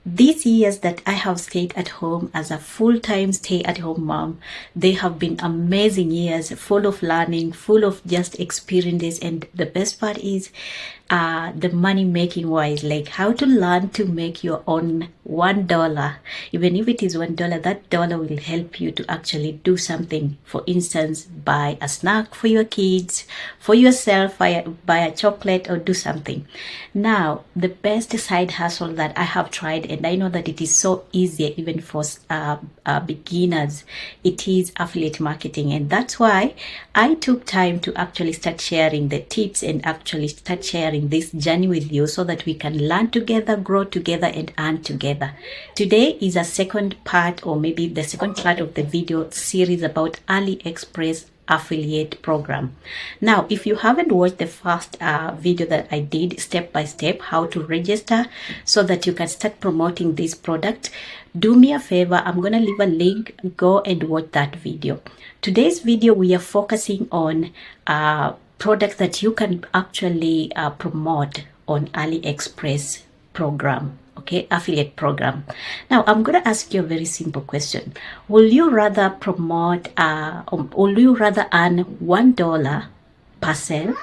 These years that I have stayed at home as a full-time stay-at-home mom, they have been amazing years, full of learning, full of just experiences. And the best part is the money making wise, like how to learn to make your own $1. Even if it is $1, that dollar will help you to actually do something. For instance, buy a snack for your kids, for yourself, buy a chocolate, or do something. Now, the best side hustle that I have tried, and I know that it is so easy even for beginners, it is affiliate marketing. And that's why I took time to actually start sharing the tips and actually start sharing this journey with you so that we can learn together, grow together, and earn together. Today is a second part, or maybe the second part of the video series about AliExpress affiliate program. Now, if you haven't watched the first video that I did step by step how to register so that you can start promoting this product, do me a favor, I'm gonna leave a link, go and watch that video. Today's video we are focusing on products that you can actually promote on AliExpress program. Okay, affiliate program. Now, I'm going to ask you a very simple question. Will you rather promote, will you rather earn $1 per sale,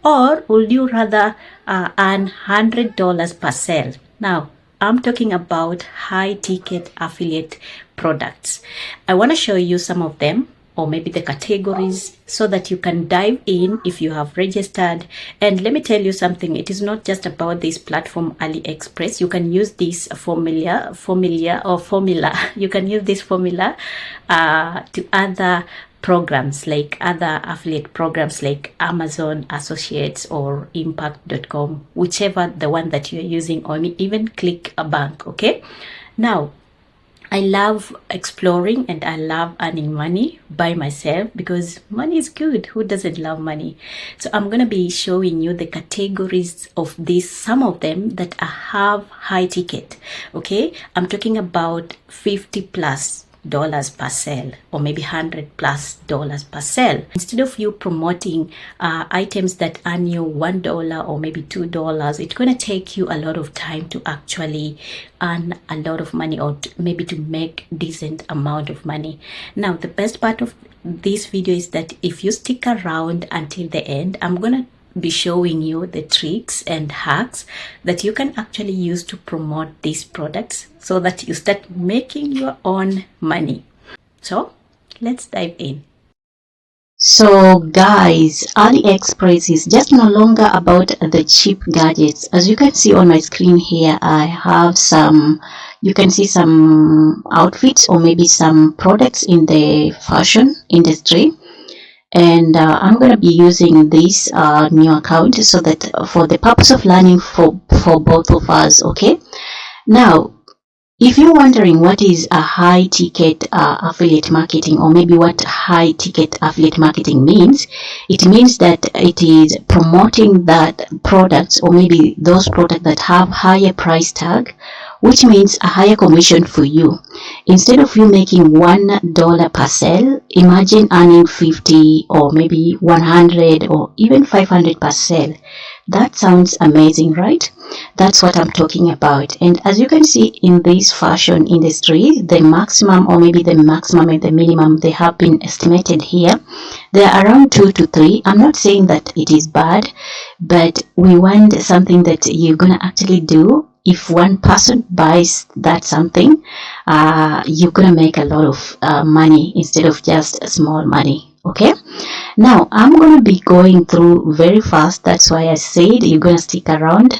or will you rather earn $100 per sale? Now, I'm talking about high ticket affiliate products. I want to show you some of them, or maybe the categories, so that you can dive in if you have registered. And let me tell you something, it is not just about this platform AliExpress. You can use this formula. You can use this formula to other programs, like other affiliate programs like Amazon Associates or impact.com, whichever the one that you're using, or even click a bank. Okay, now I love exploring and I love earning money by myself because money is good. Who doesn't love money? So I'm going to be showing you the categories of these, some of them that have high ticket. Okay, I'm talking about $50+ per sale, or maybe $100+ per sale. Instead of you promoting items that earn you $1 or maybe $2, it's going to take you a lot of time to actually earn a lot of money, or maybe to make decent amount of money. Now, the best part of this video is that if you stick around until the end, I'm gonna be showing you the tricks and hacks that you can actually use to promote these products so that you start making your own money. So let's dive in. So guys, AliExpress is just no longer about the cheap gadgets. As you can see on my screen here, I have you can see some outfits or maybe some products in the fashion industry. And I'm going to be using this new account so that for the purpose of learning for both of us. Okay, now if you're wondering what is a high ticket affiliate marketing, or maybe what high ticket affiliate marketing means, it means that it is promoting that products, or maybe those products that have higher price tag, which means a higher commission for you. Instead of you making $1 per sale, imagine earning 50 or maybe 100 or even 500 per sale. That sounds amazing, right? That's what I'm talking about. And as you can see in this fashion industry, the maximum, or maybe the maximum and the minimum, they have been estimated here. They are around 2 to 3. I'm not saying that it is bad, but we want something that you're gonna actually do. If one person buys that something, you're gonna make a lot of money instead of just small money. Okay, now I'm gonna be going through very fast. That's why I said you're gonna stick around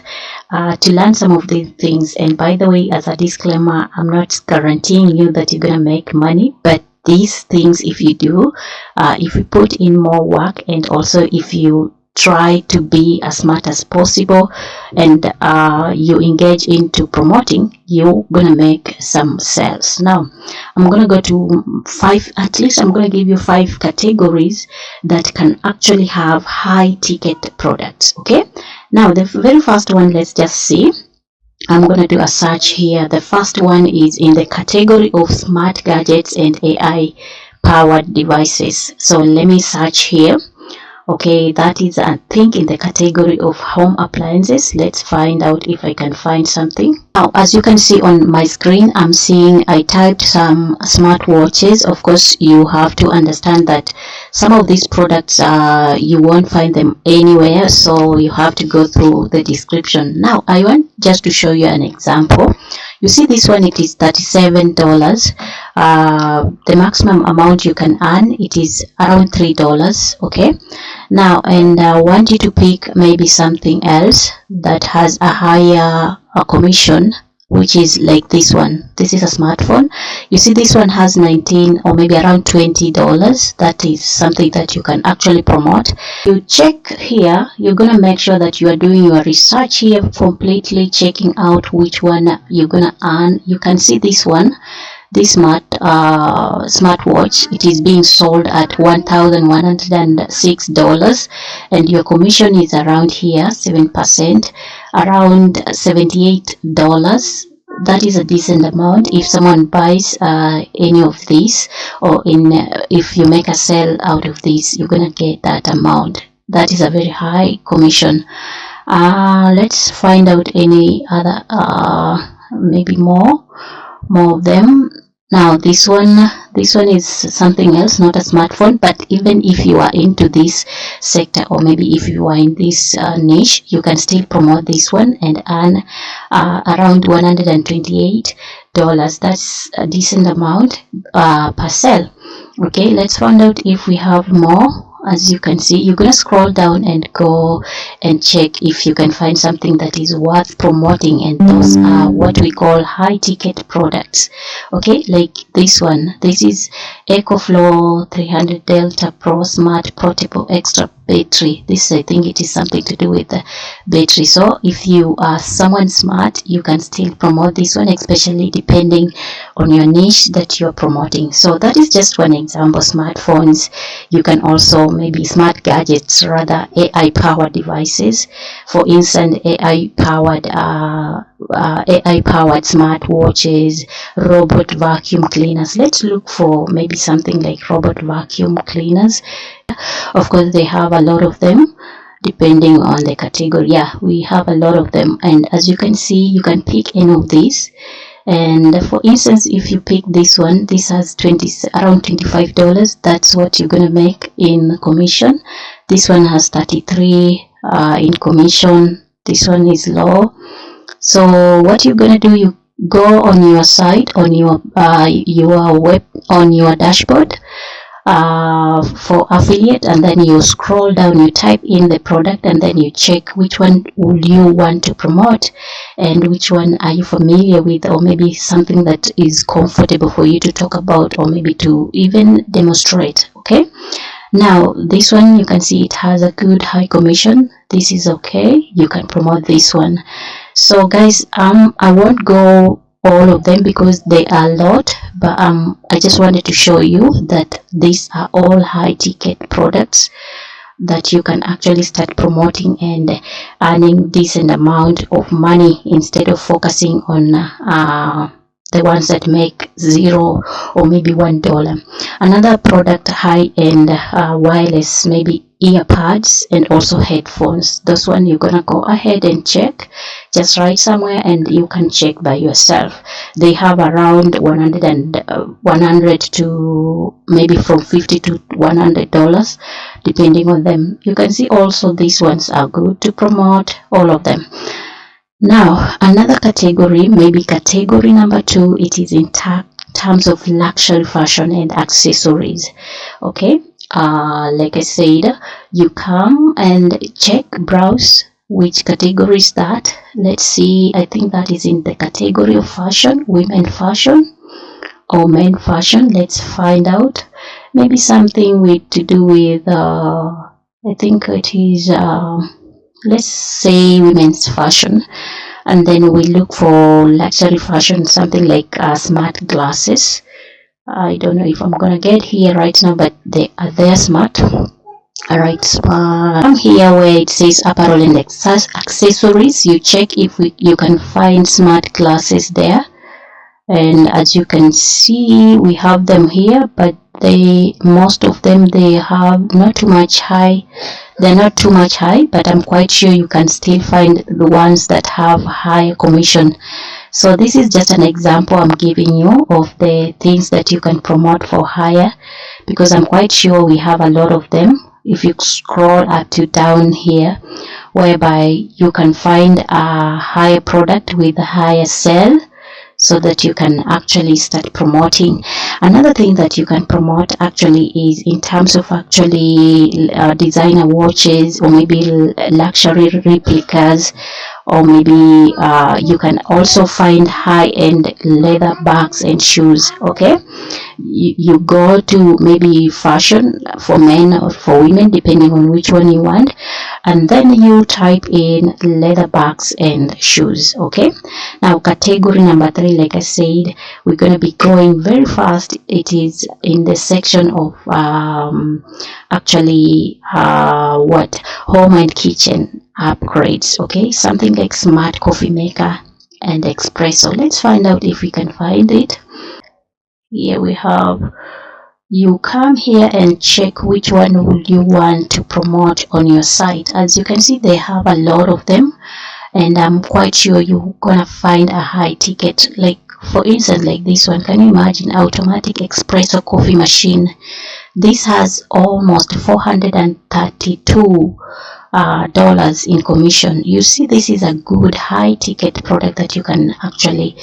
to learn some of these things. And by the way, as a disclaimer, I'm not guaranteeing you that you're gonna make money, but these things, if you do, if you put in more work, and also if you try to be as smart as possible, and you engage into promoting, you're gonna make some sales. Now I'm gonna go to 5, at least I'm gonna give you 5 categories that can actually have high ticket products. Okay, now the very first one, let's just see. I'm gonna do a search here. The first one is in the category of smart gadgets and AI powered devices. So let me search here. Okay, that is, I think, in the category of home appliances. Let's find out if I can find something. Now, as you can see on my screen, I typed some smartwatches. Of course, you have to understand that some of these products, you won't find them anywhere, so you have to go through the description. Now, I want just to show you an example. You see this one, it is $37. The maximum amount you can earn, it is around $3. Okay, now, and I want you to pick maybe something else that has a higher commission, which is like this one. This is a smartphone. You see this one has 19 or maybe around $20. That is something that you can actually promote. You check here, you're gonna make sure that you are doing your research here, completely checking out which one you're gonna earn. You can see this one, this smartwatch, it is being sold at $1,106, and your commission is around here 7%, around $78. That is a decent amount if someone buys any of these, or if you make a sale out of this, you're gonna get that amount. That is a very high commission. Let's find out any other, maybe more of them. Now this one is something else, not a smartphone, but even if you are into this sector, or maybe if you are in this niche, you can still promote this one and earn around $128. That's a decent amount per sale. Okay, let's find out if we have more. As you can see, you're gonna scroll down and go and check if you can find something that is worth promoting, and those are what we call high ticket products. Okay, like this one, this is EcoFlow 300 Delta Pro Smart Portable Extra Battery. This, I think, it is something to do with the battery. So if you are someone smart, you can still promote this one, especially depending on your niche that you're promoting. So that is just one example. Smartphones, you can also maybe smart gadgets, rather AI powered devices. For instance, AI powered smart watches, robot vacuum cleaners. Let's look for maybe something like robot vacuum cleaners. Of course, they have a lot of them depending on the category. Yeah, we have a lot of them, and as you can see, you can pick any of these. And for instance, if you pick this one, this has around $25. That's what you're gonna make in commission. This one has 33 in commission. This one is low. So what you're gonna do, you go on your site, on your dashboard for affiliate, and then you scroll down, you type in the product, and then you check which one would you want to promote and which one are you familiar with, or maybe something that is comfortable for you to talk about, or maybe to even demonstrate. Okay, now this one, you can see it has a good high commission. This is okay, you can promote this one. So guys, I won't go all of them because they are a lot, but I just wanted to show you that these are all high ticket products that you can actually start promoting and earning decent amount of money, instead of focusing on the ones that make $0 or maybe $1. Another product, high-end wireless, maybe earbuds and also headphones. This one you're gonna go ahead and check. Just write somewhere and you can check by yourself. They have around 100 to maybe from $50 to $100 depending on them. You can see also these ones are good to promote, all of them. Now another category, maybe category number 2, it is in terms of luxury fashion and accessories. Okay, like I said, you come and check, browse which category is that. Let's see, I think that is in the category of fashion, women fashion or men fashion. Let's find out. Maybe something to do with I think it is let's say women's fashion, and then we look for luxury fashion, something like smart glasses. I don't know if I'm gonna get here right now, but they're smart. Alright, I'm here where it says apparel and accessories. You check if you can find smart glasses there, and as you can see, we have them here, but most of them, they have not too much high. They're not too much high, but I'm quite sure you can still find the ones that have high commission. So this is just an example I'm giving you of the things that you can promote for higher, because I'm quite sure we have a lot of them. If you scroll up to down here, whereby you can find a higher product with a higher sale, so that you can actually start promoting. Another thing that you can promote actually is in terms of actually designer watches, or maybe luxury replicas, or maybe you can also find high-end leather bags and shoes. Okay, you go to maybe fashion for men or for women, depending on which one you want, and then you type in leather bags and shoes. Okay, now category number 3, like I said, we're going to be going very fast. It is in the section of actually what home and kitchen upgrades. Okay, something like smart coffee maker and espresso. Let's find out if we can find it. Here we have, you come here and check which one would you want to promote on your site. As you can see, they have a lot of them, and I'm quite sure you're gonna find a high ticket. Like for instance, like this one. Can you imagine? Automatic espresso coffee machine. This has almost 432 dollars in commission. You see, this is a good high ticket product that you can actually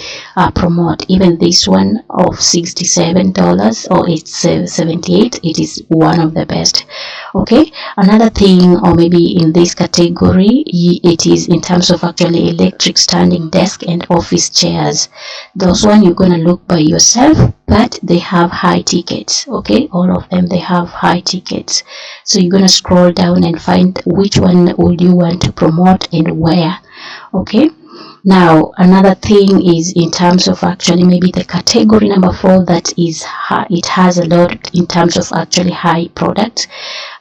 promote. Even this one of $67, or it's 78, it is one of the best. Okay, another thing, or maybe in this category, it is in terms of actually electric standing desk and office chairs. Those one you're gonna look by yourself, but they have high tickets. Okay, all of them, they have high tickets. So you're gonna scroll down and find which one would you want to promote and where. Okay, now another thing is in terms of actually maybe the category number 4, that is it has a lot in terms of actually high product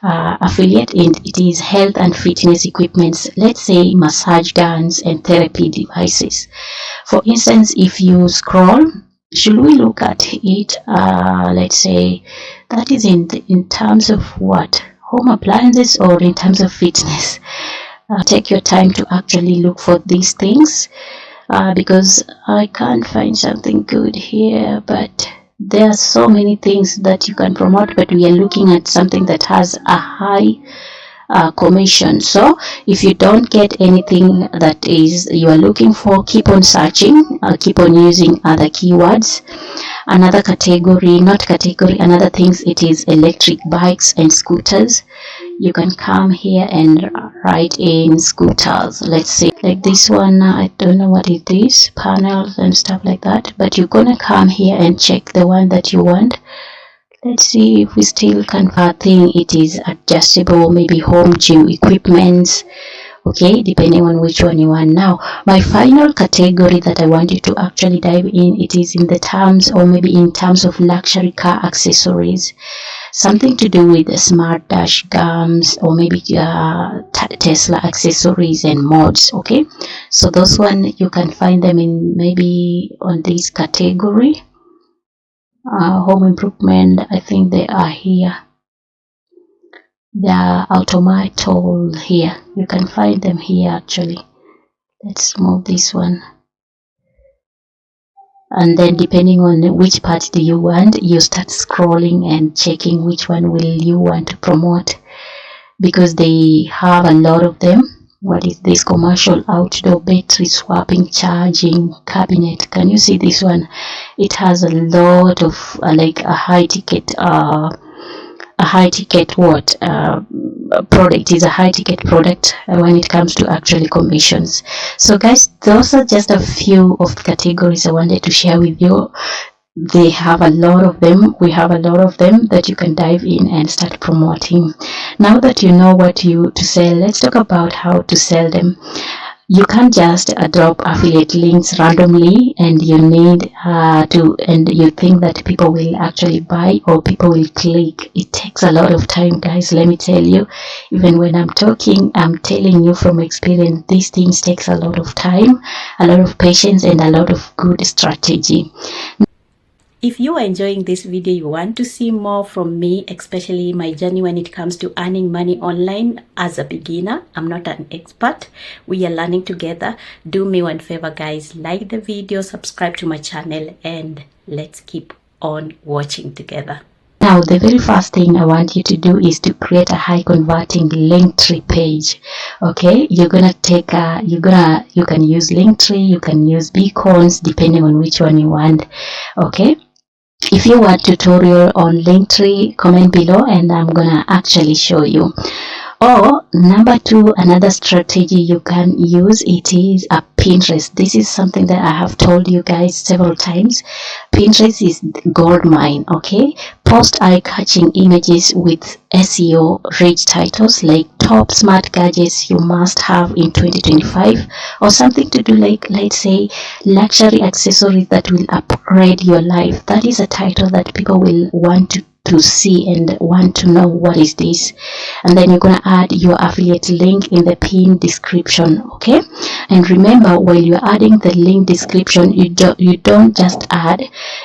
affiliate, and it is health and fitness equipments. Let's say massage guns and therapy devices. For instance, if you scroll, should we look at it? Let's say that is in terms of what, home appliances, or in terms of fitness. Take your time to actually look for these things, because I can't find something good here, but there are so many things that you can promote, but we are looking at something that has a high commission. So if you don't get anything that is you are looking for, keep on searching, keep on using other keywords. Another category, not category, another things, it is electric bikes and scooters. You can come here and write in scooters. Let's see, like this one, I don't know what it is, panels and stuff like that, but you're gonna come here and check the one that you want. Let's see if we still can think it is adjustable, maybe home gym equipments. Okay, depending on which one you want. Now, my final category that I want you to actually dive in, it is in the terms, or maybe in terms of luxury car accessories. Something to do with the smart dash cams, or maybe Tesla accessories and mods. Okay, so those one you can find them in maybe on this category. Home improvement, I think they are here. They are automatal here. You can find them here actually. Let's move this one. And then depending on which part do you want, you start scrolling and checking which one will you want to promote, because they have a lot of them. What is this? Commercial outdoor battery swapping charging cabinet. Can you see this one? It has a lot of like a high ticket what product. Is a high ticket product when it comes to actually commissions. So guys, those are just a few of the categories I wanted to share with you. They have a lot of them. We have a lot of them that you can dive in and start promoting. Now that you know what to sell, let's talk about how to sell them. You can't just drop affiliate links randomly and you need and you think that people will actually buy or people will click. It takes a lot of time, guys. Let me tell you, even when I'm talking, I'm telling you from experience, these things takes a lot of time, a lot of patience, and a lot of good strategy. If you are enjoying this video, you want to see more from me, especially my journey when it comes to earning money online as a beginner. I'm not an expert. We are learning together. Do me one favor, guys. Like the video, subscribe to my channel, and let's keep on watching together. Now, the very first thing I want you to do is to create a high converting Linktree page. Okay, you can use Linktree, you can use Beacons, depending on which one you want. Okay. If you want tutorial on Linktree, comment below and I'm gonna actually show you. Or number two, another strategy you can use, it is a Pinterest. This is something that I have told you guys several times. Pinterest is gold mine. Okay, post eye-catching images with SEO rich titles like top smart gadgets you must have in 2025, or something to do like, let's say, luxury accessories that will upgrade your life. That is a title that people will want to see and want to know what is this. And then you're going to add your affiliate link in the pinned description. Okay, and remember, while you're adding the link description, you don't just add.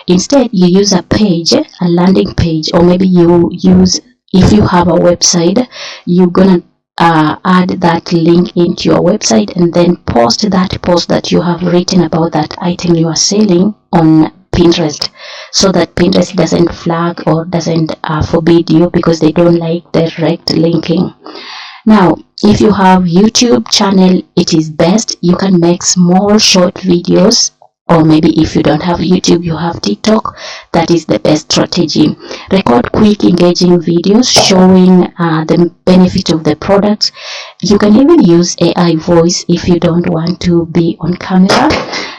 Instead, you use a page, a landing page, or maybe you use, if you have a website, you're gonna add that link into your website and then post that post that you have written about that item you are selling on Pinterest, so that Pinterest doesn't flag or doesn't forbid you, because they don't like direct linking. Now, if you have YouTube channel, it is best you can make small short videos, or maybe if you don't have YouTube, you have TikTok. That is the best strategy. Record quick engaging videos showing the benefit of the products. You can even use AI voice if you don't want to be on camera,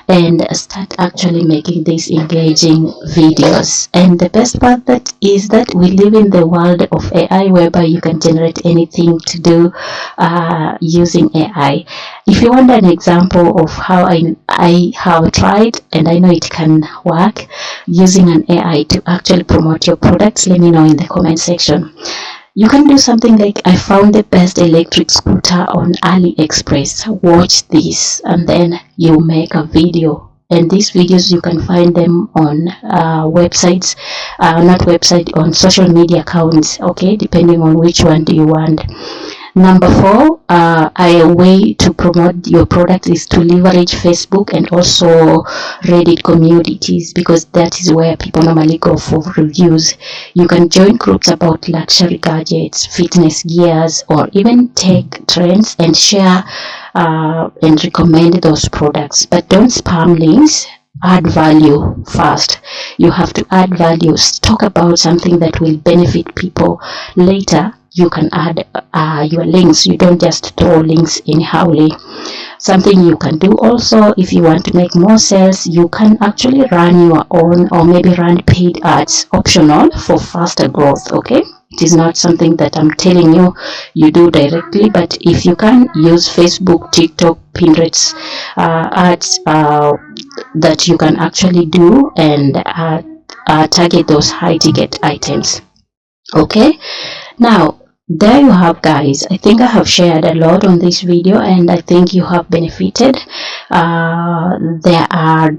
and start actually making these engaging videos. And the best part that is that we live in the world of AI, whereby you can generate anything to do using AI. If you want an example of how I have tried and I know it can work using an AI to actually promote your products, let me know in the comment section. You can do something like, I found the best electric scooter on AliExpress. Watch this, and then you make a video. And these videos, you can find them on websites, on social media accounts. Okay, depending on which one do you want. Number four, a way to promote your product is to leverage Facebook and also Reddit communities, because that is where people normally go for reviews. You can join groups about luxury gadgets, fitness gears, or even tech trends and share and recommend those products. But don't spam links. Add value first. You have to add values. Talk about something that will benefit people. Later, you can add your links. You don't just throw links anyhowly. Something you can do also, if you want to make more sales, you can actually run your own, or maybe run paid ads, optional for faster growth. Okay, it is not something that I'm telling you do directly, but if you can use Facebook, TikTok, Pinterest ads that you can actually do and target those high ticket items. Okay, now there you have, guys. I think I have shared a lot on this video and I think you have benefited. There are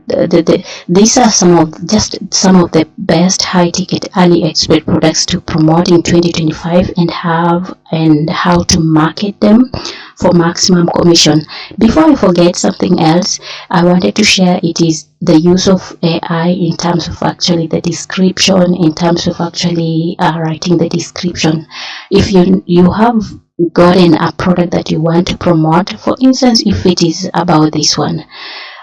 these are some of the best high ticket AliExpress products to promote in 2025 and how to market them for maximum commission. Before I forget something else, I wanted to share, it is the use of AI in terms of actually the description, in terms of actually writing the description. If you have gotten a product that you want to promote, for instance, if it is about this one,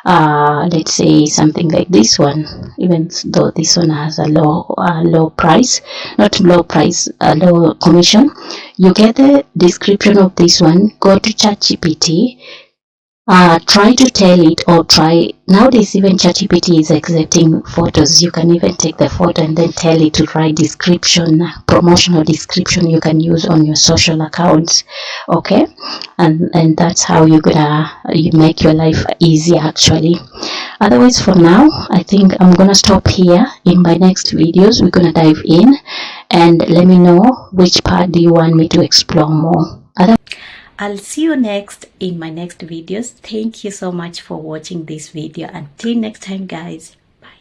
let's say something like this one, even though this one has a low price, not low price, a low commission, you get the description of this one, go to ChatGPT, try to tell it, or nowadays even ChatGPT is accepting photos. You can even take the photo and then tell it to write description, promotional description you can use on your social accounts. Okay, and that's how you make your life easy actually. Otherwise, for now, I think I'm gonna stop here. In my next videos, we're gonna dive in, and let me know which part do you want me to explore more. I'll see you next in my next videos. Thank you so much for watching this video. Until next time, guys. Bye.